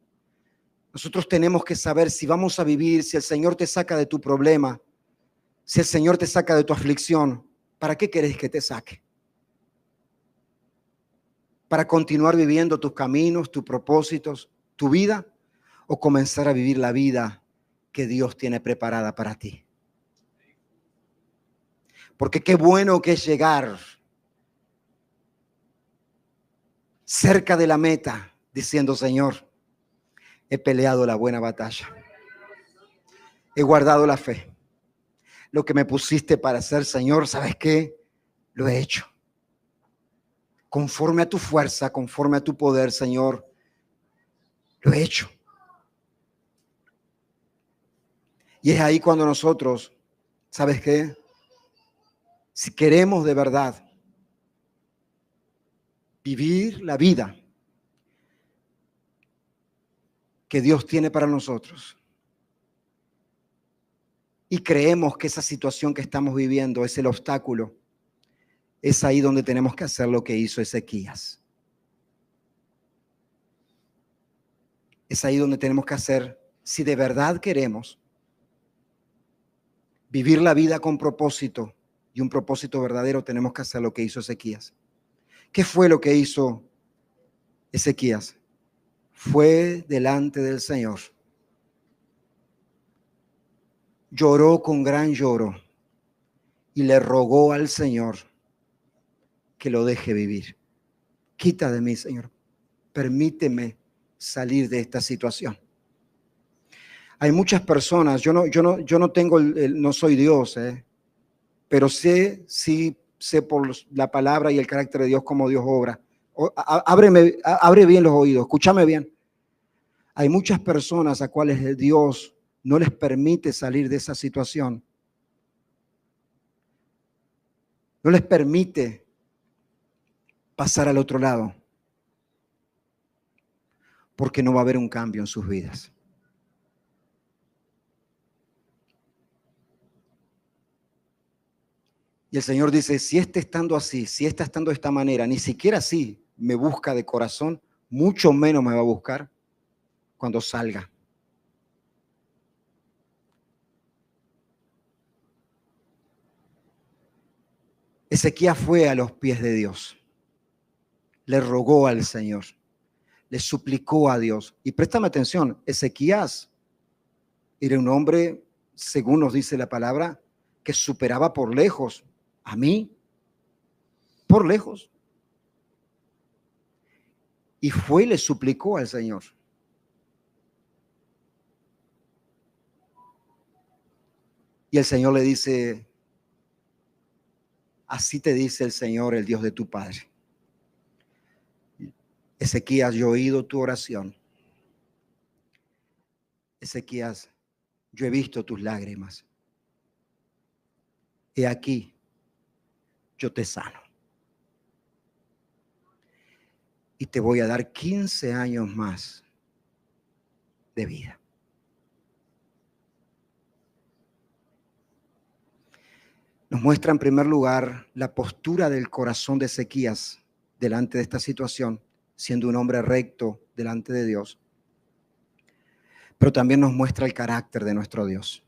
Nosotros tenemos que saber si vamos a vivir, si el Señor te saca de tu problema, si el Señor te saca de tu aflicción, ¿para qué querés que te saque? ¿Para continuar viviendo tus caminos, tus propósitos, tu vida? ¿O comenzar a vivir la vida que Dios tiene preparada para ti? Porque qué bueno que es llegar cerca de la meta diciendo: Señor, he peleado la buena batalla. He guardado la fe. Lo que me pusiste para hacer, Señor, ¿sabes qué? Lo he hecho. Conforme a tu fuerza, conforme a tu poder, Señor, lo he hecho. Y es ahí cuando nosotros, ¿sabes qué? Si queremos de verdad vivir la vida que Dios tiene para nosotros y creemos que esa situación que estamos viviendo es el obstáculo, es ahí donde tenemos que hacer lo que hizo Ezequías. Es ahí donde tenemos que hacer, si de verdad queremos vivir la vida con propósito y un propósito verdadero, tenemos que hacer lo que hizo Ezequías. ¿Qué fue lo que hizo Ezequías? Fue delante del Señor. Lloró con gran lloro y le rogó al Señor que lo deje vivir. Quita de mí, Señor. Permíteme salir de esta situación. Hay muchas personas, yo no tengo no soy Dios, pero sí sé por la palabra y el carácter de Dios cómo Dios obra. Abre bien los oídos, escúchame bien. Hay muchas personas a cuales Dios no les permite salir de esa situación. No les permite pasar al otro lado, porque no va a haber un cambio en sus vidas. Y el Señor dice, si estando así, si estando de esta manera, ni siquiera así me busca de corazón, mucho menos me va a buscar cuando salga. Ezequías fue a los pies de Dios, le rogó al Señor, le suplicó a Dios. Y préstame atención, Ezequías era un hombre, según nos dice la palabra, que superaba por lejos a mí, por lejos. Y fue y le suplicó al Señor. Y el Señor le dice, así te dice el Señor, el Dios de tu padre. Ezequías, yo he oído tu oración. Ezequías, yo he visto tus lágrimas. He aquí, yo te sano. Y te voy a dar 15 años más de vida. Nos muestra en primer lugar la postura del corazón de Ezequías delante de esta situación, siendo un hombre recto delante de Dios. Pero también nos muestra el carácter de nuestro Dios.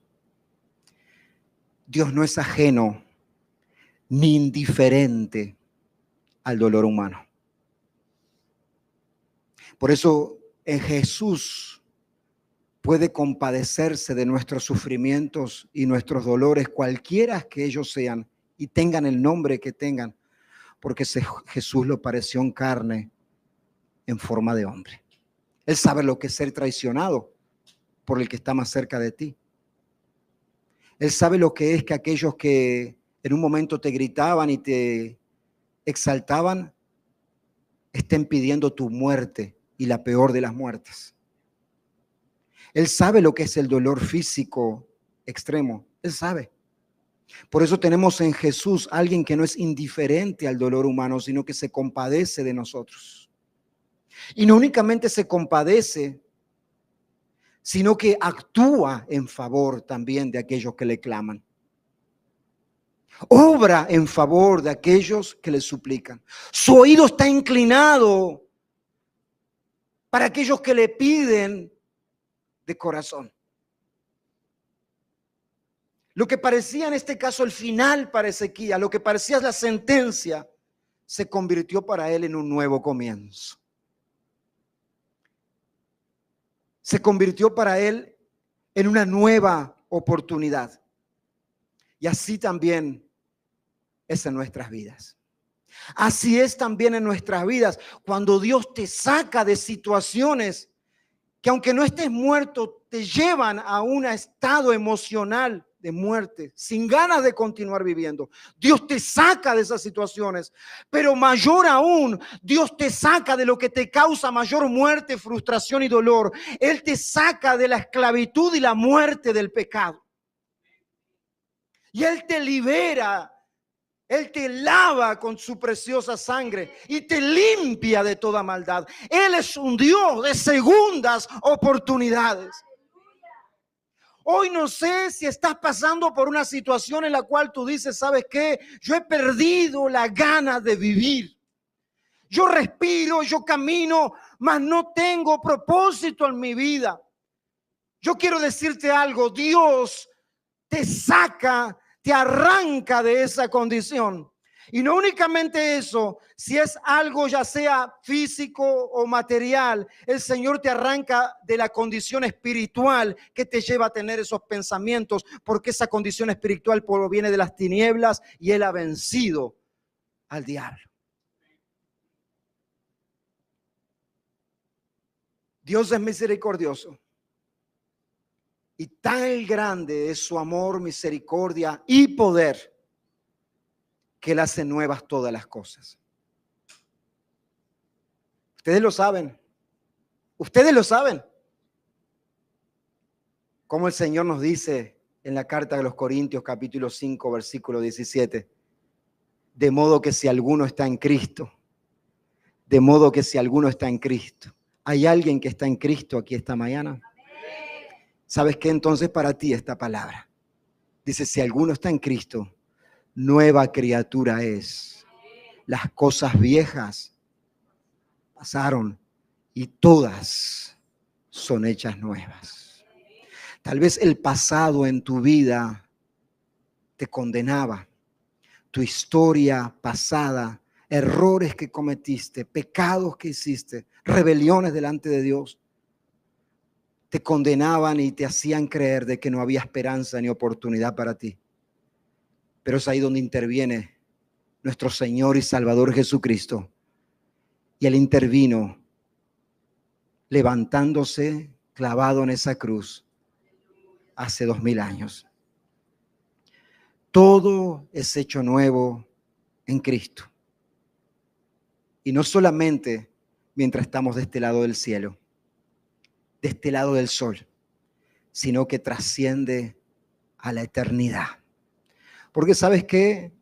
Dios no es ajeno ni indiferente al dolor humano. Por eso en Jesús puede compadecerse de nuestros sufrimientos y nuestros dolores, cualquiera que ellos sean, y tengan el nombre que tengan, porque Jesús lo pareció en carne, en forma de hombre. Él sabe lo que es ser traicionado por el que está más cerca de ti. Él sabe lo que es que aquellos que en un momento te gritaban y te exaltaban, estén pidiendo tu muerte, y la peor de las muertes. Él sabe lo que es el dolor físico extremo. Él sabe. Por eso tenemos en Jesús alguien que no es indiferente al dolor humano, sino que se compadece de nosotros. Y no únicamente se compadece, sino que actúa en favor también de aquellos que le claman. Obra en favor de aquellos que le suplican. Su oído está inclinado para aquellos que le piden de corazón. Lo que parecía en este caso el final para Ezequías, lo que parecía la sentencia, se convirtió para él en un nuevo comienzo. Se convirtió para él en una nueva oportunidad. Y así también es en nuestras vidas. Así es también en nuestras vidas. Cuando Dios te saca de situaciones que, aunque no estés muerto, te llevan a un estado emocional de muerte, sin ganas de continuar viviendo. Dios te saca de esas situaciones, pero mayor aún, Dios te saca de lo que te causa mayor muerte, frustración y dolor. Él te saca de la esclavitud y la muerte del pecado. Y Él te libera. Él te lava con su preciosa sangre y te limpia de toda maldad. Él es un Dios de segundas oportunidades. Hoy no sé si estás pasando por una situación en la cual tú dices, ¿sabes qué? Yo he perdido la gana de vivir. Yo respiro, yo camino, mas no tengo propósito en mi vida. Yo quiero decirte algo, Dios te saca, te arranca de esa condición. Y no únicamente eso, si es algo ya sea físico o material, el Señor te arranca de la condición espiritual que te lleva a tener esos pensamientos, porque esa condición espiritual proviene de las tinieblas y Él ha vencido al diablo. Dios es misericordioso. Y tan grande es su amor, misericordia y poder que Él hace nuevas todas las cosas. Ustedes lo saben. Ustedes lo saben. Como el Señor nos dice en la carta de los Corintios, capítulo 5, versículo 17. De modo que si alguno está en Cristo, de modo que si alguno está en Cristo. ¿Hay alguien que está en Cristo aquí esta mañana? ¿Sabes qué? Entonces para ti esta palabra. Dice, si alguno está en Cristo, nueva criatura es. Las cosas viejas pasaron y todas son hechas nuevas. Tal vez el pasado en tu vida te condenaba. Tu historia pasada, errores que cometiste, pecados que hiciste, rebeliones delante de Dios, te condenaban y te hacían creer de que no había esperanza ni oportunidad para ti. Pero es ahí donde interviene nuestro Señor y Salvador Jesucristo. Y Él intervino levantándose clavado en esa cruz hace 2000 años. Todo es hecho nuevo en Cristo. Y no solamente mientras estamos de este lado del cielo, de este lado del sol, sino que trasciende a la eternidad. Porque ¿sabes qué?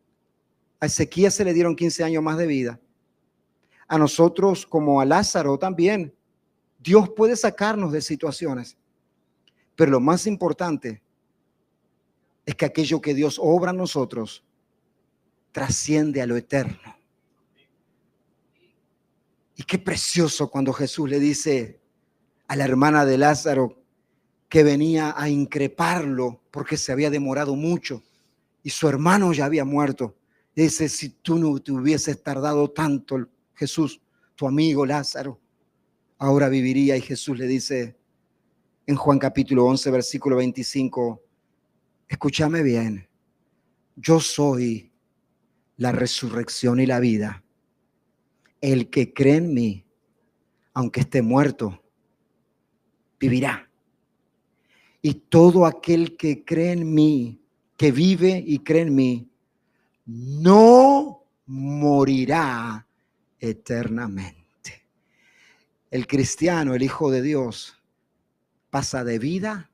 A Ezequías se le dieron 15 años más de vida. A nosotros, como a Lázaro también, Dios puede sacarnos de situaciones. Pero lo más importante es que aquello que Dios obra en nosotros trasciende a lo eterno. Y qué precioso cuando Jesús le dice a la hermana de Lázaro que venía a increparlo porque se había demorado mucho y su hermano ya había muerto. Dice, si tú no te hubieses tardado tanto, Jesús, tu amigo Lázaro, ahora viviría. Y Jesús le dice en Juan capítulo 11, versículo 25, escúchame bien, yo soy la resurrección y la vida. El que cree en mí, aunque esté muerto, vivirá. Y todo aquel que cree en mí, que vive y cree en mí, no morirá eternamente. El cristiano, el Hijo de Dios, pasa de vida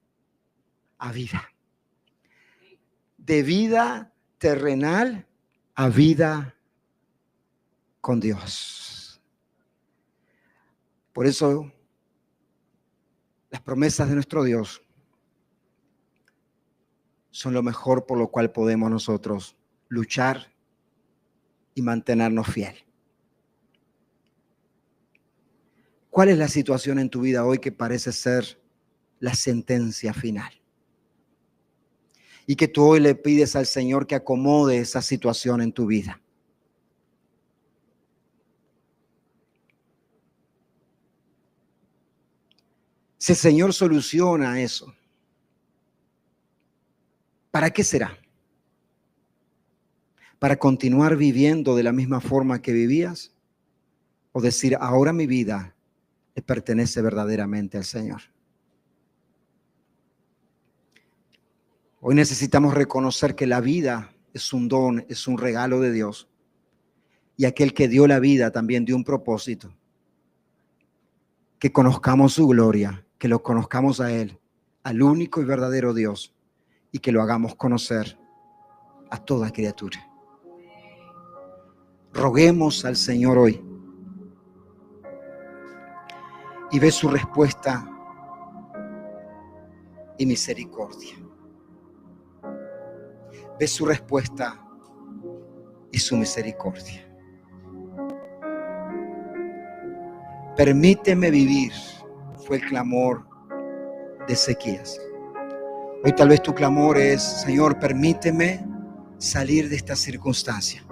a vida. De vida terrenal a vida con Dios. Por eso Las promesas de nuestro Dios son lo mejor por lo cual podemos nosotros luchar y mantenernos fiel. ¿Cuál es la situación en tu vida hoy que parece ser la sentencia final? Y que tú hoy le pides al Señor que acomode esa situación en tu vida. Si el Señor soluciona eso, ¿para qué será? ¿Para continuar viviendo de la misma forma que vivías? ¿O decir, ahora mi vida le pertenece verdaderamente al Señor? Hoy necesitamos reconocer que la vida es un don, es un regalo de Dios. Y aquel que dio la vida también dio un propósito. Que conozcamos su gloria, que lo conozcamos a Él, al único y verdadero Dios, y que lo hagamos conocer a toda criatura. Roguemos al Señor hoy y ve su respuesta y misericordia. Ve su respuesta y su misericordia. Permíteme vivir, fue el clamor de Ezequías. Hoy tal vez tu clamor es, Señor, permíteme salir de esta circunstancia.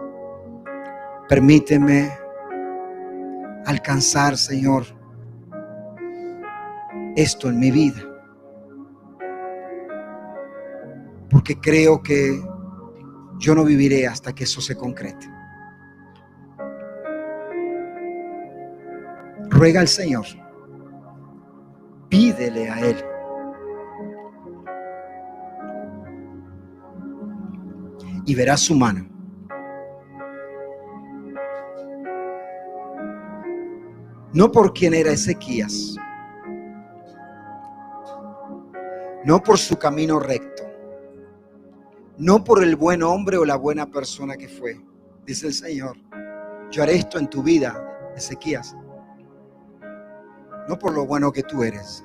Permíteme alcanzar, Señor, esto en mi vida. Porque creo que yo no viviré hasta que eso se concrete. Ruega al Señor. Pídele a Él. Y verás su mano. No por quién era Ezequías. No por su camino recto. No por el buen hombre o la buena persona que fue. Dice el Señor, yo haré esto en tu vida, Ezequías. No por lo bueno que tú eres,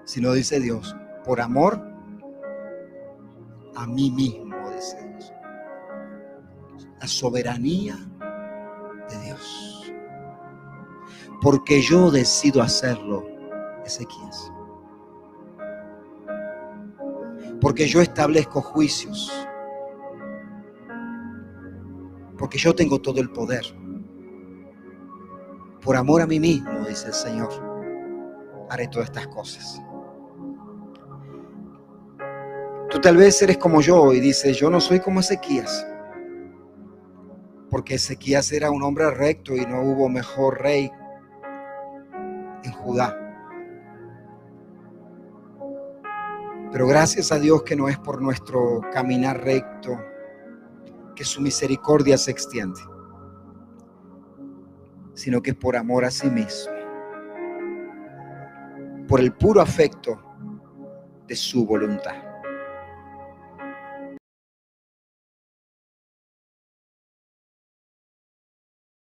sino, dice Dios, por amor a mí mismo, dice Dios. La soberanía de Dios. Porque yo decido hacerlo, Ezequías. Porque yo establezco juicios. Porque yo tengo todo el poder. Por amor a mí mismo, dice el Señor, haré todas estas cosas. Tú tal vez eres como yo y dices, yo no soy como Ezequías. Porque Ezequías era un hombre recto y no hubo mejor rey en Judá. Pero gracias a Dios que no es por nuestro caminar recto que su misericordia se extiende, sino que es por amor a sí mismo, por el puro afecto de su voluntad.